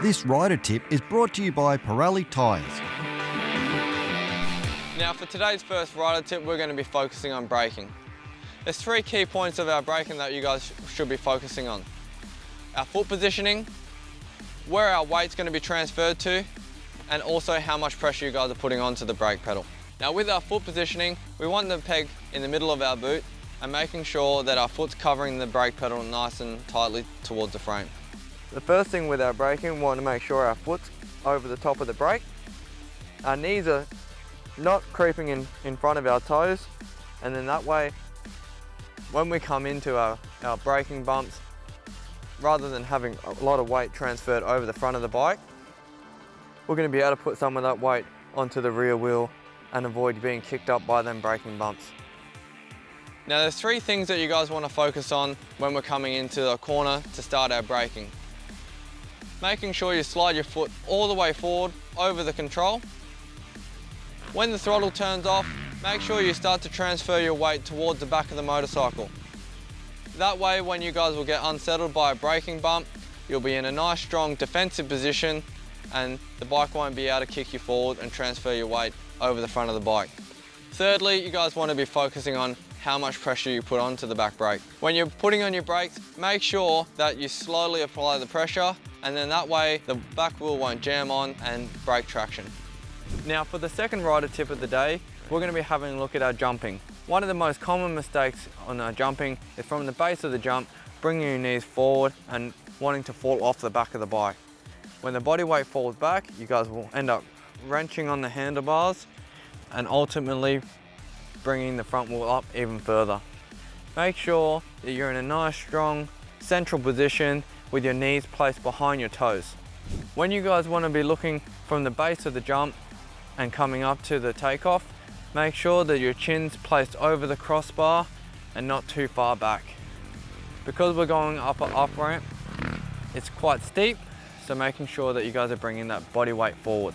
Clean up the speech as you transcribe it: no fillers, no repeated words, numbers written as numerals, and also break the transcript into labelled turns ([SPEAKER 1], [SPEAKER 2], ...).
[SPEAKER 1] This rider tip is brought to you by Pirelli tyres.
[SPEAKER 2] Now for today's first rider tip, we're going to be focusing on braking. There's 3 key points of our braking that you guys should be focusing on. Our foot positioning, where our weight's going to be transferred to, and also how much pressure you guys are putting onto the brake pedal. Now with our foot positioning, we want the peg in the middle of our boot and making sure that our foot's covering the brake pedal nice and tightly towards the frame. The first thing with our braking, we want to make sure our foot's over the top of the brake. Our knees are not creeping in front of our toes, and then that way, when we come into our braking bumps, rather than having a lot of weight transferred over the front of the bike, we're going to be able to put some of that weight onto the rear wheel and avoid being kicked up by them braking bumps. Now there's 3 things that you guys want to focus on when we're coming into a corner to start our braking. Making sure you slide your foot all the way forward over the control. When the throttle turns off, make sure you start to transfer your weight towards the back of the motorcycle. That way, when you guys will get unsettled by a braking bump, you'll be in a nice strong defensive position and the bike won't be able to kick you forward and transfer your weight over the front of the bike. Thirdly, you guys want to be focusing on how much pressure you put onto the back brake. When you're putting on your brakes, make sure that you slowly apply the pressure, and then that way the back wheel won't jam on and break traction. Now for the second rider tip of the day, we're going to be having a look at our jumping. One of the most common mistakes on our jumping is from the base of the jump, bringing your knees forward and wanting to fall off the back of the bike. When the body weight falls back, you guys will end up wrenching on the handlebars and ultimately bringing the front wheel up even further. Make sure that you're in a nice strong central position with your knees placed behind your toes. When you guys want to be looking from the base of the jump and coming up to the takeoff, make sure that your chin's placed over the crossbar and not too far back. Because we're going up an up ramp, it's quite steep, so making sure that you guys are bringing that body weight forward.